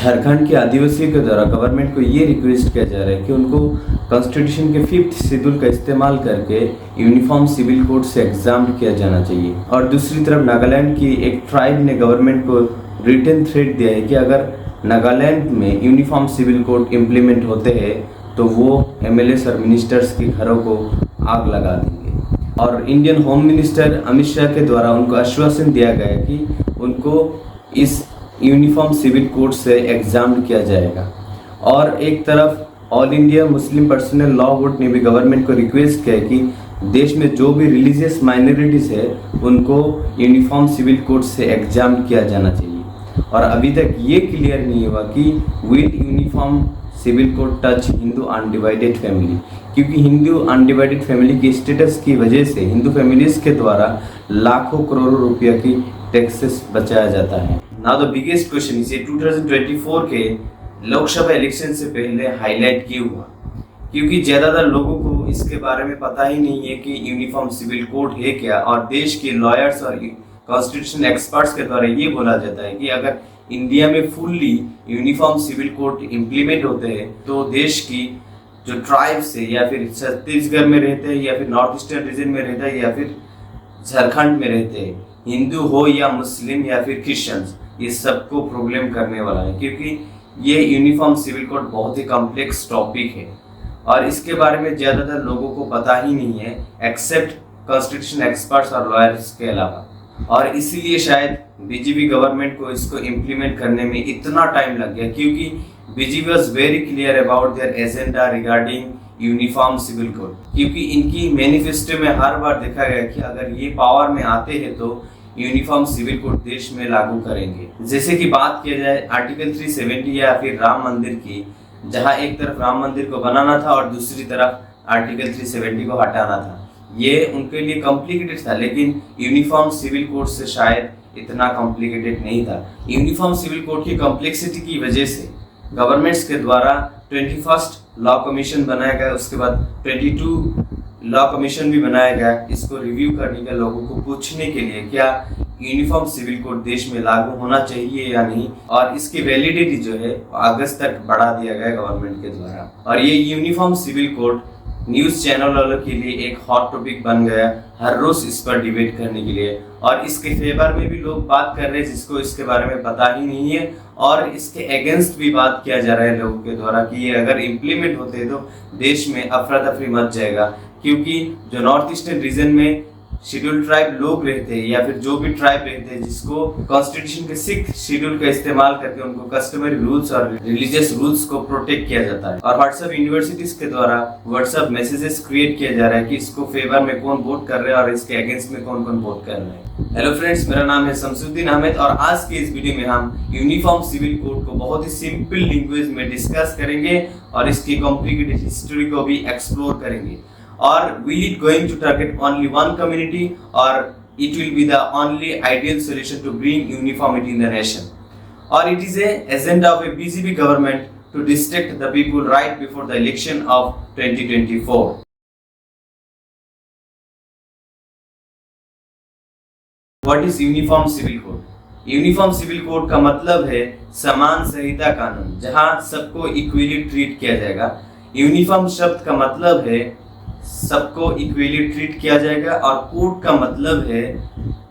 झारखंड के आदिवासियों के द्वारा गवर्नमेंट को ये रिक्वेस्ट किया जा रहा है कि उनको कॉन्स्टिट्यूशन के 5th शेड्यूल का इस्तेमाल करके यूनिफॉर्म सिविल कोड से एग्जाम किया जाना चाहिए। और दूसरी तरफ नागालैंड की एक ट्राइब ने गवर्नमेंट को रिटन थ्रेट दिया है कि अगर नागालैंड में यूनिफॉर्म सिविल कोड इम्प्लीमेंट होते हैं तो वो MLAs और मिनिस्टर्स के घरों को आग लगा देंगे। और Indian home minister Amit Shah के द्वारा उनको आश्वासन दिया गया कि उनको इस यूनिफॉर्म सिविल कोड से एग्जाम किया जाएगा। और एक तरफ all India Muslim personal law board ने भी गवर्नमेंट को रिक्वेस्ट किया कि देश में जो भी रिलीजियस माइनॉरिटीज़ है उनको यूनिफॉर्म सिविल कोड से एग्जाम किया जाना चाहिए। और अभी तक ये क्लियर नहीं हुआ कि will uniform civil code touch Hindu undivided family, क्योंकि हिंदू अनडिवाइडेड फैमिली के स्टेटस की वजह से हिंदू फैमिलीज के द्वारा लाखों करोड़ों रुपया की टैक्सेस बचाया जाता है। Now the biggest question is 2024 के लोकसभा इलेक्शन से पहले हाईलाइट क्यों हुआ? क्योंकि ज़्यादातर लोगों को इसके बारे में पता ही नहीं है कि यूनिफॉर्म सिविल कोड है क्या। और देश के लॉयर्स और कॉन्स्टिट्यूशन एक्सपर्ट्स के द्वारा ये बोला जाता है कि अगर इंडिया में fully uniform civil code implement होते हैं तो देश की जो ट्राइब्स है या फिर छत्तीसगढ़ में रहते हैं या फिर नॉर्थ ईस्टर्न रीजन में रहता है या फिर झारखंड में रहते हैं, हिंदू हो या मुस्लिम या फिर क्रिश्चियंस, ये सबको प्रॉब्लम करने वाला है। क्योंकि ये यूनिफॉर्म सिविल कोड बहुत ही कॉम्प्लेक्स टॉपिक है और इसके बारे में ज़्यादातर लोगों को पता ही नहीं है एक्सेप्ट कॉन्स्टिट्यूशन एक्सपर्ट्स और लॉयर्स के अलावा। और इसीलिए शायद बीजेपी गवर्नमेंट को इसको इम्प्लीमेंट करने में इतना टाइम लग गया, क्योंकि BJP was very clear about their agenda regarding uniform civil code. क्योंकि इनकी मैनिफेस्टो में हर बार देखा गया कि अगर ये पावर में आते हैं तो यूनिफॉर्म सिविल कोड देश में लागू करेंगे। जैसे कि बात किया जाए आर्टिकल 370 या फिर राम मंदिर की, जहां एक तरफ राम मंदिर को बनाना था और दूसरी तरफ आर्टिकल 370 को हटाना था। ये उनके लिए कॉम्प्लिकेटेड था, लेकिन यूनिफॉर्म सिविल कोड से शायद इतना कॉम्प्लिकेटेड नहीं था। यूनिफॉर्म सिविल कोड की कॉम्प्लेक्सिटी की वजह से गवर्नमेंट्स के द्वारा 21st लॉ कमीशन बनाया गया, उसके बाद 22 लॉ कमीशन भी बनाया गया इसको रिव्यू करने के, लोगों को पूछने के लिए क्या यूनिफॉर्म सिविल कोड देश में लागू होना चाहिए या नहीं। और इसकी वैलिडिटी जो है अगस्त तक बढ़ा दिया गया गवर्नमेंट के द्वारा। और ये uniform civil code news channel वालों के लिए एक हॉट टॉपिक बन गया हर रोज इस पर डिबेट करने के लिए। और इसके फेवर में भी लोग बात कर रहे हैं जिसको इसके बारे में पता ही नहीं है, और इसके अगेंस्ट भी बात किया जा रहा है लोगों के द्वारा कि ये अगर इम्प्लीमेंट होते तो देश में अफरा तफरी मच जाएगा। क्योंकि जो नॉर्थ ईस्टर्न रीजन में शेड्यूल ट्राइब लोग रहते हैं या फिर जो भी ट्राइब रहते हैं जिसको कॉन्स्टिट्यूशन के 6th शेड्यूल का इस्तेमाल करके उनको कस्टमरी रूल्स और रिलीजियस रूल्स को प्रोटेक्ट किया जाता है। और व्हाट्सएप यूनिवर्सिटीज के द्वारा व्हाट्सएप मैसेजेस क्रिएट किया जा रहा है कि इसको फेवर में कौन वोट कर रहे हैं और इसके अगेंस्ट में कौन कौन वोट कर रहे हैं। हेलो फ्रेंड्स, मेरा नाम है शमसुद्दीन अहमद और आज के इस वीडियो में हम यूनिफॉर्म सिविल कोड को बहुत ही सिंपल लैंग्वेज में डिस्कस करेंगे और इसकी कॉम्प्लिकेटेड हिस्ट्री को भी एक्सप्लोर करेंगे। Or will it going to target only one community, or it will be the only ideal solution to bring uniformity in the nation, or it is a agenda of a BJP government to distract the people right before the election of 2024. What is Uniform Civil Code? Uniform civil code का मतलब है समान संहिता कानून, जहां सबको equally treat किया जाएगा। Uniform शब्द का मतलब है सबको इक्वली ट्रीट किया जाएगा और कोड का मतलब है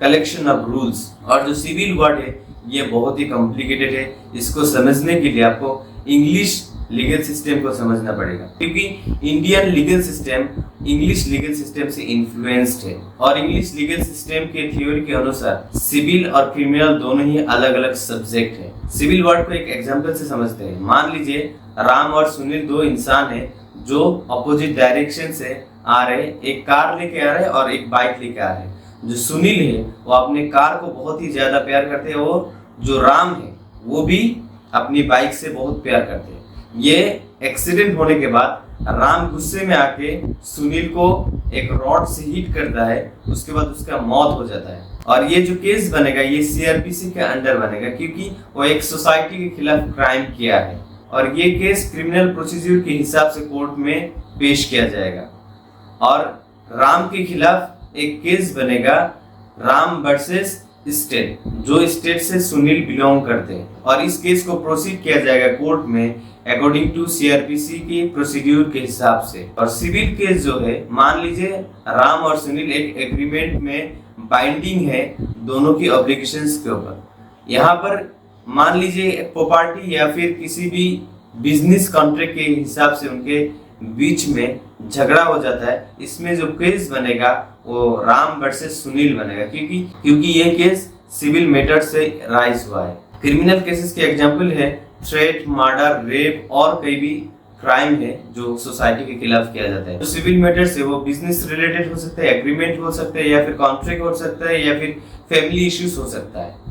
कलेक्शन ऑफ रूल्स। और जो सिविल वर्ड है ये बहुत ही कॉम्प्लिकेटेड है, इसको समझने के लिए आपको इंग्लिश लीगल सिस्टम को समझना पड़ेगा, क्योंकि Indian legal system English legal system से इन्फ्लुएंस्ड है। और इंग्लिश लीगल सिस्टम के थ्योरी के अनुसार सिविल और क्रिमिनल दोनों ही अलग अलग सब्जेक्ट है। सिविल वर्ड को एक एग्जांपल से समझते हैं। मान लीजिए राम और सुनील दो इंसान है जो अपोजिट डायरेक्शन से आ रहे, एक कार लेके आ रहे हैं और एक बाइक लेके आ रहे हैं। जो सुनील है वो अपने कार को बहुत ही ज्यादा प्यार करते हैं, और जो राम है वो भी अपनी बाइक से बहुत प्यार करते हैं। ये एक्सीडेंट होने के बाद राम गुस्से में आके सुनील को एक रॉड से हिट करता है, उसके बाद उसका मौत हो जाता है। और ये जो केस बनेगा ये CRPC के अंडर बनेगा, क्योंकि वो एक सोसाइटी के खिलाफ क्राइम किया है और ये केस क्रिमिनल प्रोसीजर के हिसाब से कोर्ट में पेश किया जाएगा। और राम के खिलाफ एक केस बनेगा राम वर्सेस स्टेट, जो स्टेट से सुनील बिलोंग करते हैं, और इस केस को प्रोसीड किया जाएगा कोर्ट में अकॉर्डिंग टू सीआरपीसी की प्रोसीड्यूर के हिसाब से। और सिविल केस जो है, मान लीजिए राम और सुनील एक एग्रीमेंट में बाइंडिंग है दोनों की ऑब्लिगेशंस के ऊपर। यहाँ पर मान लीजिए प्रॉपर्टी या फिर किसी भी बिजनेस कॉन्ट्रैक्ट के हिसाब से उनके बीच में झगड़ा हो जाता है, इसमें जो केस बनेगा वो राम वर्सेस सुनील बनेगा, क्योंकि ये केस सिविल मैटर से राइज हुआ है। क्रिमिनल केसेस के एग्जांपल है थ्रेट, मर्डर, रेप और कई भी क्राइम है जो सोसाइटी के खिलाफ किया जाता है। जो सिविल मैटर्स है वो बिजनेस रिलेटेड हो सकता है, एग्रीमेंट हो सकता है, या फिर कॉन्ट्रैक्ट हो सकता है, या फिर फैमिली इश्यूज हो सकता है।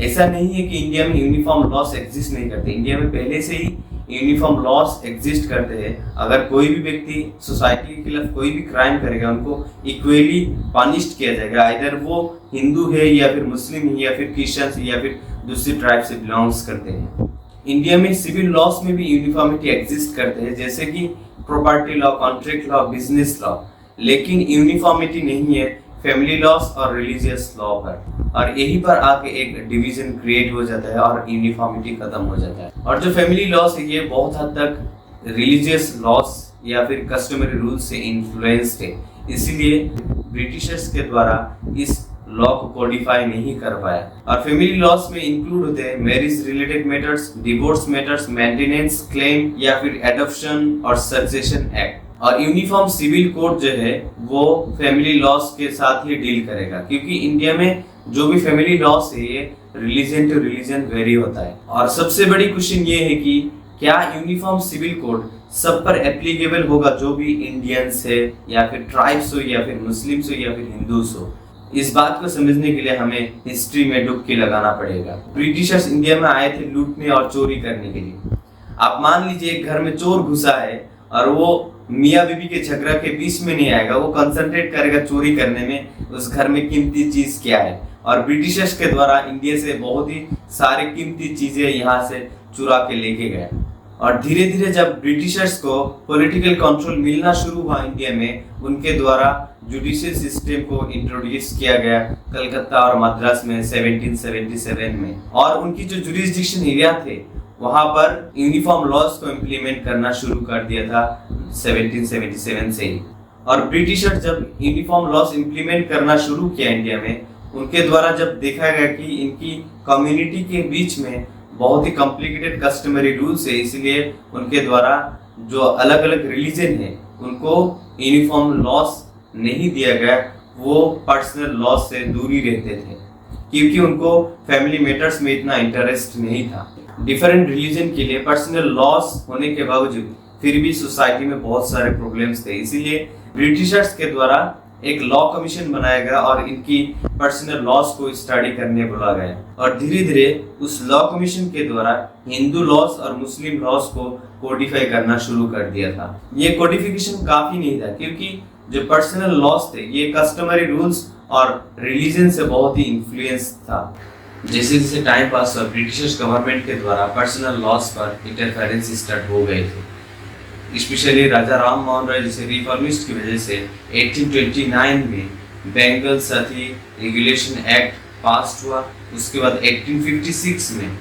ऐसा नहीं है कि इंडिया में यूनिफॉर्म लॉस एग्जिस्ट नहीं करते, इंडिया में पहले से ही यूनिफॉर्म लॉस एग्जिस्ट करते हैं। अगर कोई भी व्यक्ति सोसाइटी के खिलाफ कोई भी क्राइम करेगा उनको इक्वली पनिश्ड किया जाएगा, आइदर वो हिंदू है या फिर मुस्लिम है या फिर क्रिश्चियन है या फिर दूसरी ट्राइब से बिलोंग्स करते हैं। इंडिया में सिविल लॉस में भी यूनिफॉर्मिटी एग्जिस्ट करते हैं, जैसे कि property law, contract law, business law, लेकिन यूनिफॉर्मिटी नहीं है फैमिली लॉस और रिलीजियस लॉ पर। और यहीं पर आके एक डिवीजन क्रिएट हो जाता है और यूनिफॉर्मिटी खत्म हो जाता है। और जो फैमिली लॉस है ये बहुत हद तक रिलीजियस लॉस या फिर कस्टमरी रूल्स से इन्फ्लुएंस्ड है, इसीलिए ब्रिटिशर्स के द्वारा इस लॉ को कोडिफाई नहीं कर पाया। और फैमिली लॉस में इंक्लूड होते हैं marriage related matters, divorce matters, maintenance claim या फिर एडॉप्शन और सक्सेशन एक्ट। और यूनिफॉर्म सिविल कोड जो है वो फैमिली लॉस के साथ ही डील करेगा, क्योंकि इंडिया में जो भी फैमिली लॉस है ये रिलीजन टू रिलीजन वेरी होता है। और सबसे बड़ी क्वेश्चन ये है कि क्या यूनिफॉर्म सिविल कोड सब पर एप्लीकेबल होगा, जो भी इंडियंस है या फिर ट्राइब्स हो या फिर मुस्लिम्स हो या फिर हिंदूस हो। इस बात को समझने के लिए हमें हिस्ट्री में डुबकी लगाना पड़ेगा। ब्रिटिशर्स इंडिया में आए थे लूटने और चोरी करने के लिए। आप मान लीजिए एक घर में चोर घुसा है और वो मियाँ बीबी के झगड़ा के बीच में नहीं आएगा, वो कंसंट्रेट करेगा चोरी करने में, उस घर में कीमती चीज क्या है। और ब्रिटिशर्स के द्वारा इंडिया से बहुत ही सारी कीमती चीजें यहाँ से चुरा के लेके गए। और धीरे धीरे जब ब्रिटिशर्स को पॉलिटिकल कंट्रोल मिलना शुरू हुआ इंडिया में, उनके द्वारा जुडिशियल सिस्टम को इंट्रोड्यूस किया गया कलकत्ता और मद्रास में 1777 में। और उनकी जो जुरिस्डिक्शन एरिया थे वहां पर यूनिफॉर्म लॉज को इम्प्लीमेंट करना शुरू कर दिया था 1777 से ही। और ब्रिटिशर जब यूनिफॉर्म लॉज इम्प्लीमेंट करना शुरू किया इंडिया में, उनके द्वारा जब देखा गया कि इनकी कम्युनिटी के बीच में बहुत ही कॉम्प्लिकेटेड कस्टमरी रूल्स है, इसलिए उनके द्वारा जो अलग अलग रिलीजन है उनको यूनिफॉर्म लॉस नहीं दिया गया, वो पर्सनल लॉस से दूरी रहते थे, क्योंकि उनको फैमिली मैटर्स में इतना इंटरेस्ट नहीं था। डिफरेंट रिलीजन के लिए पर्सनल लॉस होने के बावजूद फिर भी सोसाइटी में बहुत सारे प्रॉब्लम्स थे, इसीलिए ब्रिटिशर्स के द्वारा एक लॉ कमीशन बनाया गया और इनकी पर्सनल लॉस को स्टडी करने बोला गया। और धीरे धीरे उस लॉ कमीशन के द्वारा हिंदू लॉस और मुस्लिम लॉस को कोडिफाई करना शुरू कर दिया था। ये कोडिफिकेशन काफी नहीं था, क्योंकि जो पर्सनल लॉस थे ये कस्टमरी रूल्स और रिलीजन से बहुत ही इन्फ्लुएंस था। जैसे जैसे टाइम पास हुआ, ब्रिटिश गवर्नमेंट के द्वारा पर्सनल लॉस पर इंटरफेरेंस स्टार्ट हो गए थे। स्पेशली राजा राम मोहन राय जैसे रिफॉर्मिस्ट की वजह से 1829 में बेंगल सती रेगुलेशन एक्ट पास हुआ। उसके बाद 1856 में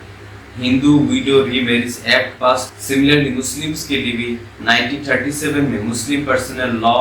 हिंदू विडो रीमैरिज एक्ट पास। सिमिलरली मुस्लिम्स के लिए भी 1937 में मुस्लिम पर्सनल लॉ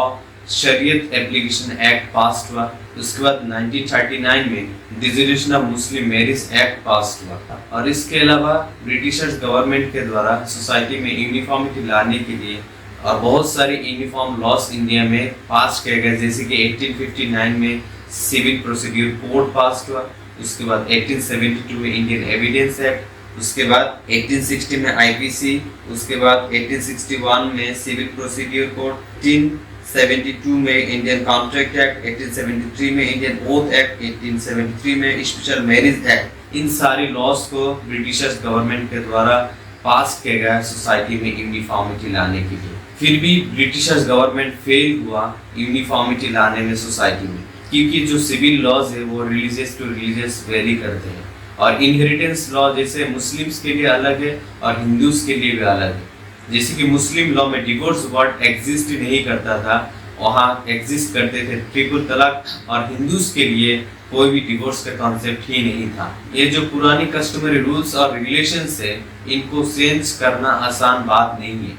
शरीयत एप्लीकेशन एक्ट पास हुआ। उसके बाद 1939 में dissolution of Muslim marriage act पास हुआ था। और इसके अलावा ब्रिटिशर्स गवर्नमेंट के द्वारा सोसाइटी में यूनिफॉर्मिटी लाने के लिए और बहुत सारे यूनिफॉर्म लॉस इंडिया में पास किए गए, जैसे कि 1859 में सिविल प्रोसीड्यूर कोड पास हुआ। उसके बाद 1872 में इंडियन एविडेंस एक्ट, उसके बाद 1860 में आईपीसी, उसके बाद 1861 में सिविल प्रोसीड्यूर कोड, 1872 में इंडियन कॉन्ट्रैक्ट एक्ट, 1873 में इंडियन ओथ एक्ट, 1873 में स्पेशल मैरिज एक्ट। इन सारी लॉस को ब्रिटिशर्स गवर्नमेंट के द्वारा पास किया गया सोसाइटी में यूनिफॉर्मिटी लाने के लिए। फिर भी ब्रिटिशर्स गवर्नमेंट फेल हुआ यूनिफॉर्मिटी लाने में सोसाइटी में, क्योंकि जो सिविल लॉज है वो रिलीजियस टू रिलीजियस वेरी करते हैं। और इनहेरिटेंस लॉ जैसे मुस्लिम्स के लिए अलग है और हिंदूज के लिए भी अलग है। जैसे कि मुस्लिम लॉ में डिवोर्स वर्ड एग्जिस्ट नहीं करता था, वहाँ एग्जिस्ट करते थे ट्रिपल तलाक। और हिंदूज के लिए कोई भी डिवोर्स का कॉन्सेप्ट ही नहीं था। ये जो पुरानी कस्टमरी रूल्स और रेगुलेशंस है, इनको चेंज करना आसान बात नहीं है,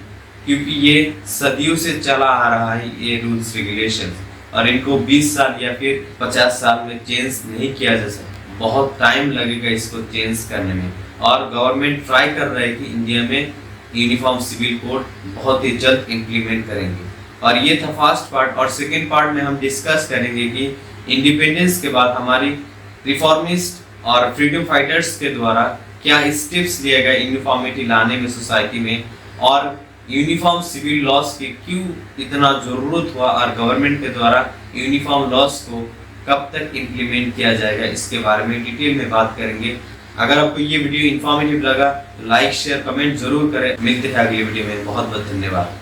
क्योंकि ये सदियों से चला आ रहा है ये रूल्स रेगुलेशन, और इनको 20 साल या फिर 50 साल में चेंज नहीं किया जा सकता। बहुत टाइम लगेगा इसको चेंज करने में, और गवर्नमेंट ट्राई कर रहा है कि इंडिया में यूनिफॉर्म सिविल कोड बहुत ही जल्द इम्प्लीमेंट करेंगे। और ये था फर्स्ट पार्ट। और सेकेंड पार्ट में हम डिस्कस करेंगे कि इंडिपेंडेंस के बाद हमारी रिफॉर्मिस्ट और फ्रीडम फाइटर्स के द्वारा क्या स्टेप्स लिए गए यूनिफॉर्मिटी लाने में सोसाइटी में, और यूनिफॉर्म सिविल लॉस की क्यों इतना ज़रूरत हुआ, और गवर्नमेंट के द्वारा यूनिफॉर्म लॉस को कब तक इम्प्लीमेंट किया जाएगा, इसके बारे में डिटेल में बात करेंगे। अगर आपको ये वीडियो इन्फॉर्मेटिव लगा तो लाइक शेयर कमेंट जरूर करें। मिलते हैं अगली वीडियो में। बहुत बहुत धन्यवाद।